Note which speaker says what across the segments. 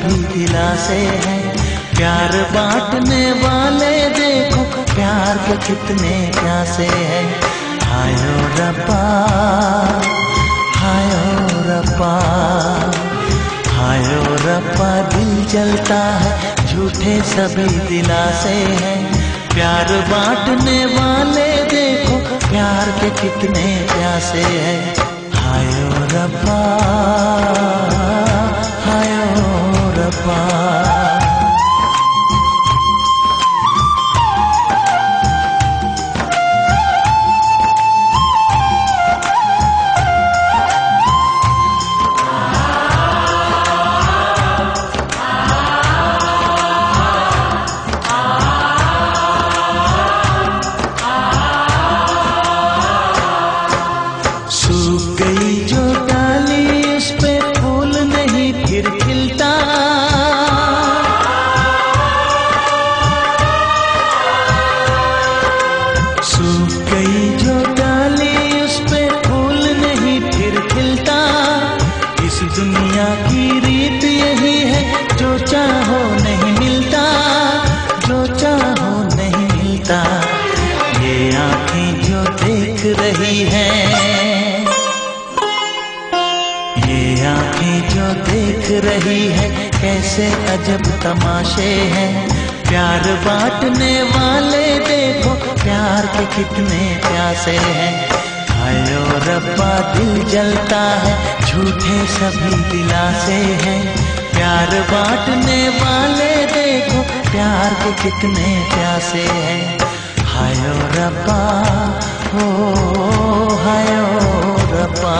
Speaker 1: सभी दिलासे हैं। प्यार बांटने वाले देखो प्यार के कितने प्यासे हैं। हायो रब्बा, हायो रब्बा, हायो रब्बा, दिल जलता है झूठे सभी दिलासे हैं। प्यार बांटने वाले देखो प्यार के कितने प्यासे हैं। हायो रब्बा, हायो रब्बा। सूख गई जो डाली उस पे फूल नहीं फिर खिलता। सूख गई जो डाली उस पे फूल नहीं फिर खिलता। इस दुनिया की रीत यही है, जो चाहो नहीं मिलता, जो चाहो नहीं मिलता। ये आंखें जो देख रही हैं, ये आंखें जो देख रही है, कैसे अजब तमाशे हैं। प्यार बांटने वाले देखो प्यार के कितने प्यासे हैं। हायो रब्बा, दिल जलता है झूठे सभी दिलासे हैं। प्यार बांटने वाले देखो प्यार के कितने प्यासे हैं। हायो रब्बा, हो हायो रब्बा।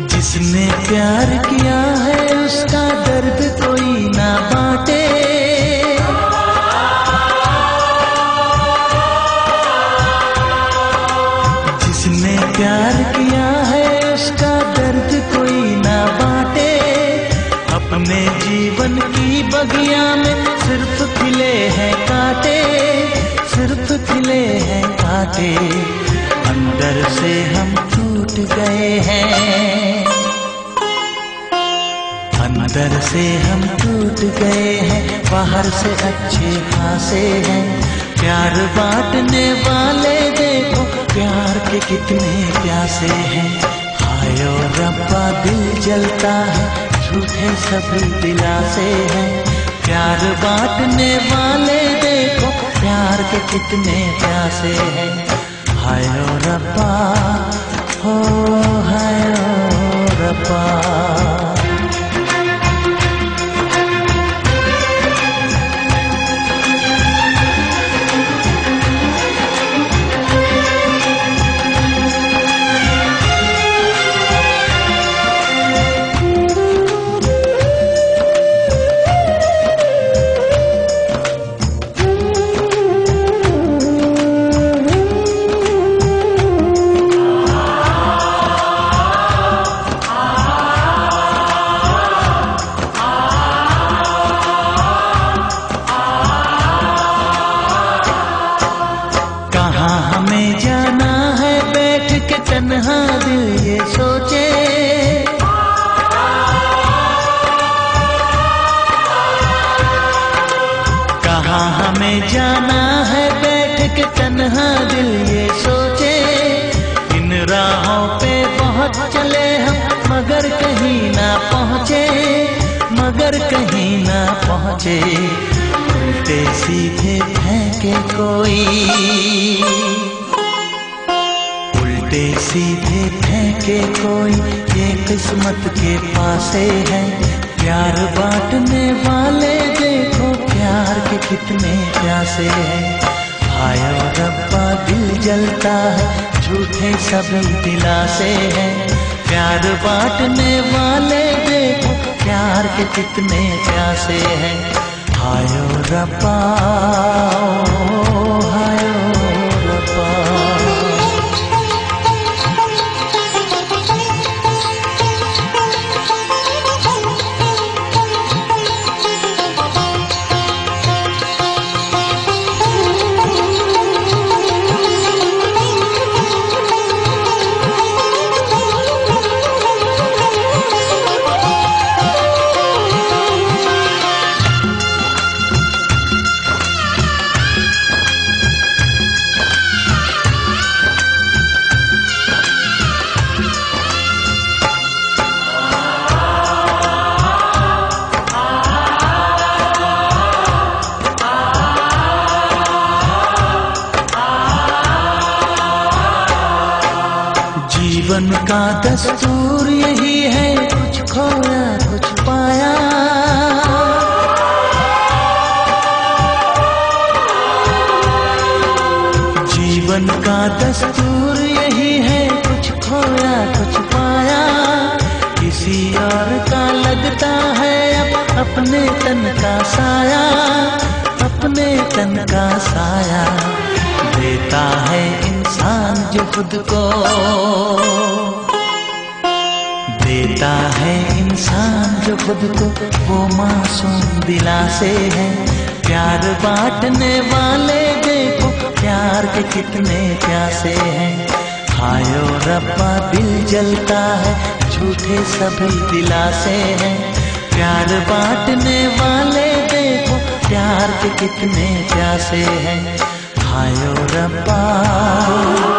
Speaker 1: जिसने प्यार किया है उसका दर्द कोई ना बांटे। जिसने प्यार किया है उसका दर्द कोई ना बांटे। अपने जीवन की बगिया में सिर्फ खिले हैं कांटे, सिर्फ खिले हैं कांटे। अंदर से हम टूट गए हैं, अंदर से हम टूट गए हैं, बाहर से अच्छे खासे हैं। प्यार बांटने वाले देखो प्यार के कितने प्यासे हैं। हायो रब्बा, दिल जलता है झूठे सभी दिलासे हैं। प्यार बांटने वाले देखो प्यार के कितने प्यासे हैं। हायो रब्बा, हो हायो रब्बा। हमें जाना है बैठ के तन्हा दिल ये सोचे। कहाँ हमें जाना है बैठ के तन्हा दिल ये सोचे। इन राहों पे बहुत चले हम मगर कहीं ना पहुँचे, मगर कहीं ना पहुँचे। उल्टे सीधे फेंके कोई, उल्टे सीधे फेंके कोई, ये किस्मत के पासे है। प्यार बांटने वाले देखो प्यार के कितने प्यासे हैं। हायो रब्बा, दिल जलता है झूठे सभी दिलासे हैं। प्यार बांटने वाले देखो प्यार के कितने प्यासे हैं। हायो रब्बा हायो रब्बा। जीवन का दस्तूर यही है, कुछ खोया कुछ पाया। जीवन का दस्तूर यही है, कुछ खोया कुछ पाया। किसी और का लगता है अब अपने तन का साया, अपने तन का साया। देता है इंसान जो खुद को, देता है इंसान जो खुद को, वो मासूम दिलासे हैं। प्यार बांटने वाले देखो प्यार के कितने प्यासे हैं। हायो रब्बा दिल जलता है, झूठे सभी दिलासे हैं। प्यार बांटने वाले देखो प्यार के कितने प्यासे हैं। हायो रब्बा।